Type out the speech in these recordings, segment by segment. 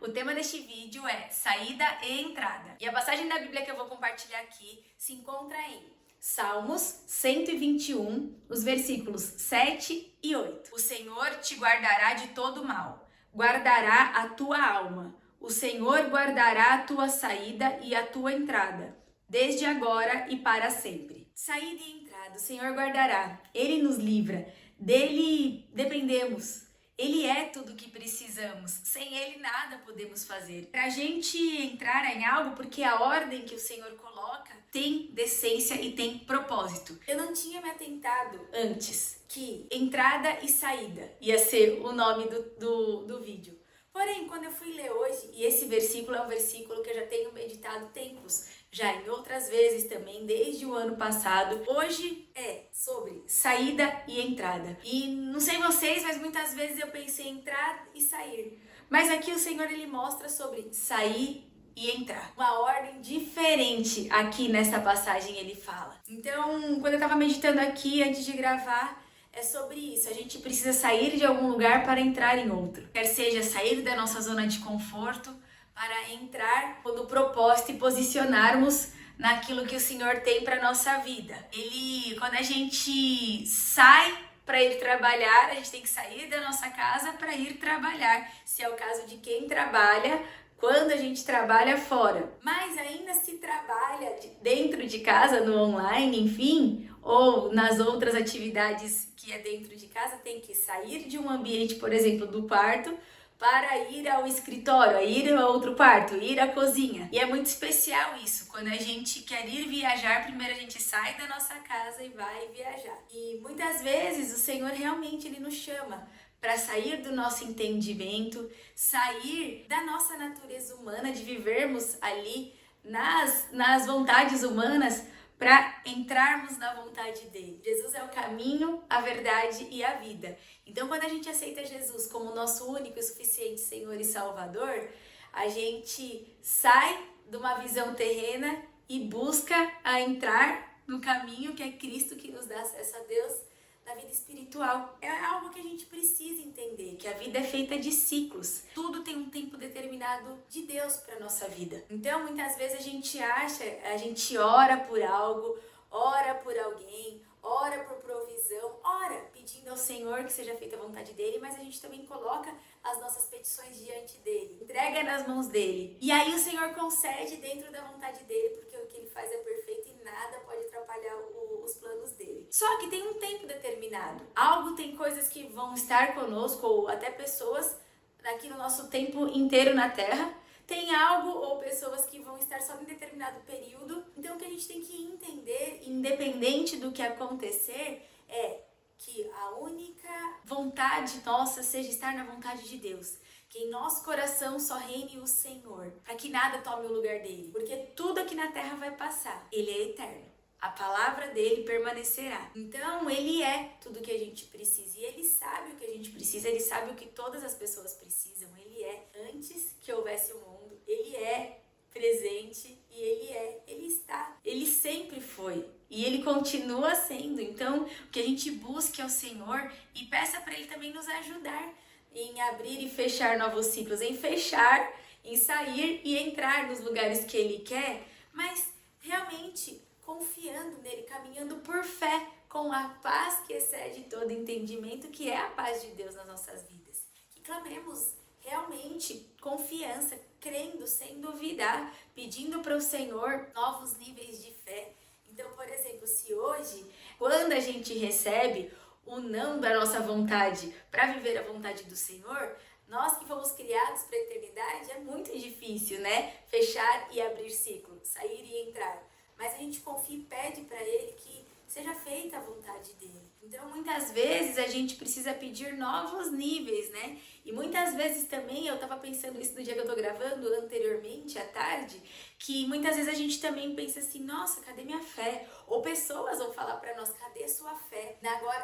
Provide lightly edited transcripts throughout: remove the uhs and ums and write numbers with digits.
O tema deste vídeo é saída e entrada. E a passagem da Bíblia que eu vou compartilhar aqui se encontra em Salmos 121, os versículos 7 e 8. O Senhor te guardará de todo mal, guardará a tua alma. O Senhor guardará a tua saída e a tua entrada, desde agora e para sempre. Saída e entrada, o Senhor guardará. Ele nos livra, dele dependemos. Ele é tudo o que precisamos. Sem Ele nada podemos fazer. Para a gente entrar em algo, porque a ordem que o Senhor coloca tem decência e tem propósito. Eu não tinha me atentado antes que entrada e saída ia ser o nome do vídeo. Porém, quando eu fui ler hoje, e esse versículo é um versículo que eu já tenho meditado tempos, já em outras vezes também, desde o ano passado, hoje é sobre saída e entrada. E não sei vocês, mas muitas vezes eu pensei em entrar e sair. Mas aqui o Senhor, ele mostra sobre sair e entrar. Uma ordem diferente aqui nessa passagem ele fala. Então, quando eu estava meditando aqui, antes de gravar, é sobre isso, a gente precisa sair de algum lugar para entrar em outro. Quer seja sair da nossa zona de conforto para entrar no propósito e posicionarmos naquilo que o Senhor tem para nossa vida. Quando a gente sai para ir trabalhar, a gente tem que sair da nossa casa para ir trabalhar. Se é o caso de quem trabalha, quando a gente trabalha fora. Mas ainda se trabalha dentro de casa, no online, enfim, ou nas outras atividades que é dentro de casa, tem que sair de um ambiente, por exemplo, do quarto, para ir ao escritório, ir a outro quarto, ir à cozinha. E é muito especial isso. Quando a gente quer ir viajar, primeiro a gente sai da nossa casa e vai viajar. E muitas vezes o Senhor realmente ele nos chama para sair do nosso entendimento, sair da nossa natureza humana, de vivermos ali nas vontades humanas, para entrarmos na vontade dele. Jesus é o caminho, a verdade e a vida. Então, quando a gente aceita Jesus como nosso único e suficiente Senhor e Salvador, a gente sai de uma visão terrena e busca a entrar no caminho que é Cristo, que nos dá acesso a Deus na vida espiritual. É algo que a gente precisa entender, que a vida é feita de ciclos. Tudo tem um tempo determinado de Deus para nossa vida. Então, muitas vezes a gente ora por algo, ora por alguém, ora por provisão, ora pedindo ao Senhor que seja feita a vontade dele, mas a gente também coloca as nossas petições diante dele, entrega nas mãos dele. E aí o Senhor concede dentro da vontade dele, porque o que ele faz é perfeito e nada pode atrapalhar os planos dele. Só que tem um tempo determinado. Tem coisas que vão estar conosco, ou até pessoas aqui no nosso tempo inteiro na Terra. Tem algo ou pessoas que vão estar só em determinado período. Então o que a gente tem que entender, independente do que acontecer, é que a única vontade nossa seja estar na vontade de Deus. Que em nosso coração só reine o Senhor, para que nada tome o lugar dele. Porque tudo aqui na terra vai passar. Ele é eterno. A palavra dele permanecerá. Então, ele é tudo o que a gente precisa. E ele sabe o que a gente precisa. Ele sabe o que todas as pessoas precisam. Ele é antes que houvesse o mundo. Ele é presente e ele está. Ele sempre foi. E ele continua sendo. Então, o que a gente busque é o Senhor e peça para ele também nos ajudar em abrir e fechar novos ciclos, em fechar, em sair e entrar nos lugares que ele quer, mas realmente confiando nele, caminhando por fé, com a paz que excede todo entendimento, que é a paz de Deus nas nossas vidas. Que clamemos realmente confiança, crendo, sem duvidar, pedindo para o Senhor novos níveis de fé. Então, por exemplo, se hoje, quando a gente recebe o não da nossa vontade para viver a vontade do Senhor, nós que fomos criados para a eternidade, é muito difícil, né? Fechar e abrir ciclo, sair e entrar. Mas a gente confia e pede para Ele que seja feita a vontade dele. Então, muitas vezes a gente precisa pedir novos níveis, né? E muitas vezes também, eu estava pensando isso no dia que eu tô gravando, anteriormente, à tarde, que muitas vezes a gente também pensa assim, nossa, cadê minha fé? Ou pessoas vão falar para nós, cadê sua fé?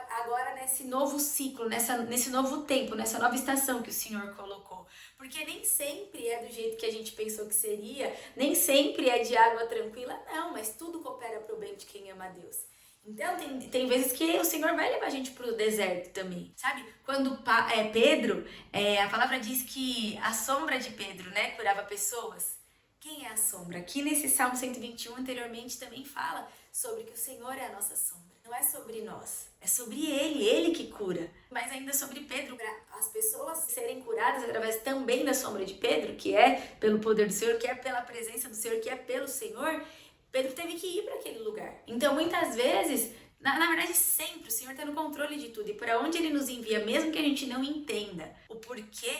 Agora nesse novo ciclo, nesse novo tempo, nessa nova estação que o Senhor colocou. Porque nem sempre é do jeito que a gente pensou que seria, nem sempre é de água tranquila, não, mas tudo coopera para o bem de quem ama a Deus. Então, tem vezes que o Senhor vai levar a gente pro deserto também, sabe? Quando Pedro, a palavra diz que a sombra de Pedro, né, curava pessoas. Quem é a sombra? Aqui nesse Salmo 121, anteriormente, também fala sobre que o Senhor é a nossa sombra. Não é sobre nós, é sobre Ele que cura. Mas ainda sobre Pedro, para as pessoas serem curadas através também da sombra de Pedro, que é pelo poder do Senhor, que é pela presença do Senhor, que é pelo Senhor, Pedro teve que ir para aquele lugar. Então, muitas vezes, na verdade, sempre, o Senhor está no controle de tudo. E para onde Ele nos envia, mesmo que a gente não entenda o porquê,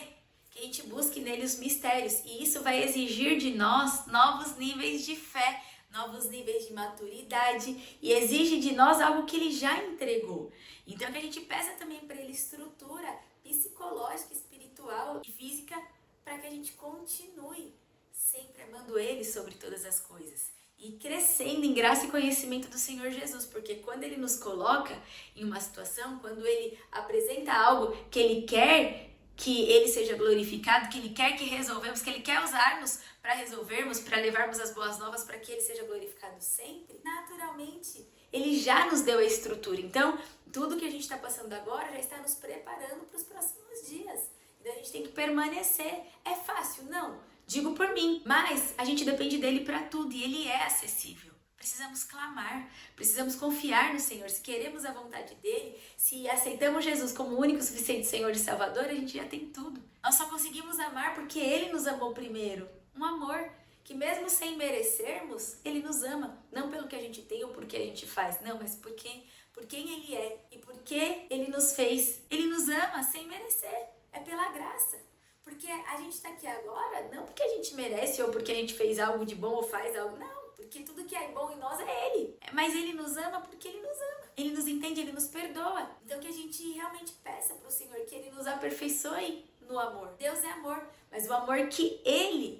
que a gente busque nele os mistérios. E isso vai exigir de nós novos níveis de fé, novos níveis de maturidade. E exige de nós algo que Ele já entregou. Então, que a gente peça também para Ele estrutura psicológica, espiritual e física para que a gente continue sempre amando Ele sobre todas as coisas. E crescendo em graça e conhecimento do Senhor Jesus, porque quando Ele nos coloca em uma situação, quando Ele apresenta algo que Ele quer que Ele seja glorificado, que Ele quer que resolvemos, que Ele quer usar-nos para resolvermos, para levarmos as boas novas, para que Ele seja glorificado sempre, naturalmente, Ele já nos deu a estrutura. Então, tudo que a gente está passando agora já está nos preparando para os próximos dias. Então, a gente tem que permanecer. É fácil? Não. Digo por mim, mas a gente depende dele para tudo e ele é acessível. Precisamos clamar, precisamos confiar no Senhor. Se queremos a vontade dele, se aceitamos Jesus como o único, suficiente Senhor e Salvador, a gente já tem tudo. Nós só conseguimos amar porque ele nos amou primeiro. Um amor que mesmo sem merecermos, ele nos ama. Não pelo que a gente tem ou por que a gente faz, não, mas por quem ele é e por que ele nos fez. Ele nos ama sem merecer, é pela graça. Porque a gente está aqui agora, não porque a gente merece ou porque a gente fez algo de bom ou faz algo, não. Porque tudo que é bom em nós é Ele. Mas Ele nos ama porque Ele nos ama. Ele nos entende, Ele nos perdoa. Então que a gente realmente peça para o Senhor que Ele nos aperfeiçoe no amor. Deus é amor, mas o amor que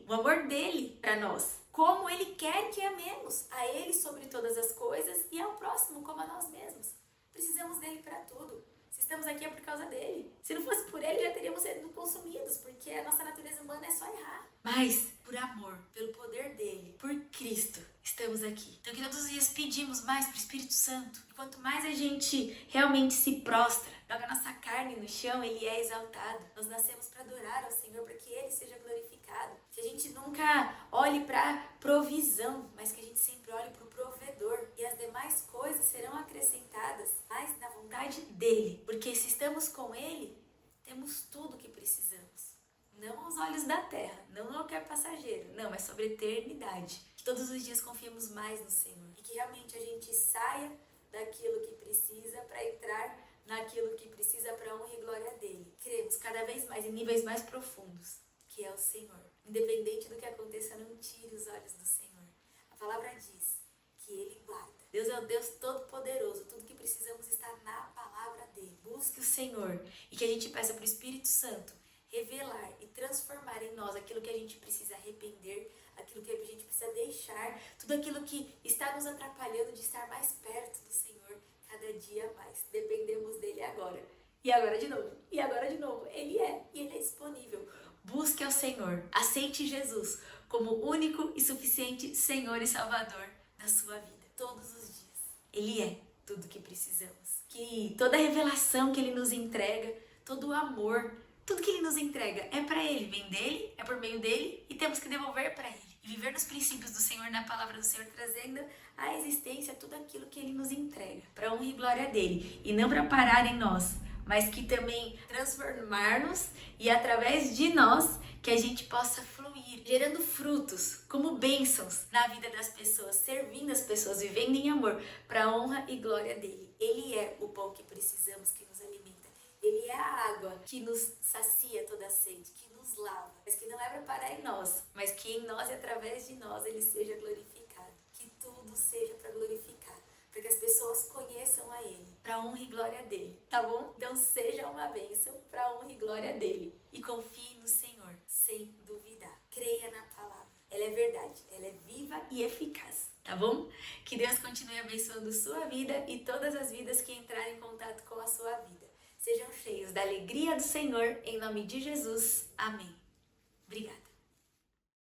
o amor dele para nós. Como Ele quer que amemos a Ele sobre todas as coisas e ao próximo como a nós mesmos. Precisamos dele para tudo. Se estamos aqui é por causa dele. Se não fosse por ele, já teríamos sido consumidos, porque a nossa natureza humana é só errar. Mas, por amor, pelo poder dele, por Cristo, estamos aqui. Então que todos os dias pedimos mais pro Espírito Santo. E quanto mais a gente realmente se prostra, joga a nossa carne no chão, ele é exaltado. Nós nascemos para adorar ao Senhor, para que ele seja glorificado. Que a gente nunca olhe para provisão, mas que a gente sempre olhe para o provedor. E as demais coisas serão acrescentadas, mas na vontade dele. Porque se estamos com ele, temos tudo o que precisamos. Não aos olhos da terra, não ao que é passageiro, não, mas sobre a eternidade. Que todos os dias confiemos mais no Senhor. E que realmente a gente saia daquilo que precisa para entrar naquilo que precisa para a honra e glória dele. Cremos cada vez mais em níveis mais profundos, que é o Senhor. Independente do que aconteça, não tire os olhos do Senhor. A palavra diz que ele guarda. Deus é o Deus Todo-Poderoso. Tudo que precisamos está na palavra dele. Busque o Senhor e que a gente peça para o Espírito Santo revelar e transformar em nós aquilo que a gente precisa arrepender, aquilo que a gente precisa deixar, tudo aquilo que está nos atrapalhando de estar mais perto do Senhor cada dia mais. Dependemos dele agora. E agora de novo. E agora de novo. Ele é. E ele é disponível. Busque ao Senhor. Aceite Jesus como único e suficiente Senhor e Salvador da sua vida. Todos os dias. Ele é tudo que precisamos. Que toda a revelação que ele nos entrega, todo o amor, tudo que ele nos entrega é para ele, vem dele, é por meio dele e temos que devolver para ele. E viver nos princípios do Senhor, na palavra do Senhor, trazendo à existência tudo aquilo que ele nos entrega, para honra e glória dele. E não para parar em nós, mas que também transformar-nos e através de nós que a gente possa fluir, gerando frutos como bênçãos na vida das pessoas, servindo as pessoas, vivendo em amor, para a honra e glória dele. Ele é o pão que precisamos, que nos alimenta. Ele é a água que nos sacia toda a sede, que nos lava, mas que não é para parar em nós, mas que em nós e através de nós ele seja glorificado. Que tudo seja para glorificar, para que as pessoas conheçam a ele, para a honra e glória dele, tá bom? Então seja uma bênção para a honra e glória dele. E confie no Senhor, sem duvidar. Creia na palavra. Ela é verdade, ela é viva e eficaz, tá bom? Que Deus continue abençoando sua vida e todas as vidas que entrarem em contato com a sua vida. Sejam cheios da alegria do Senhor, em nome de Jesus. Amém. Obrigada.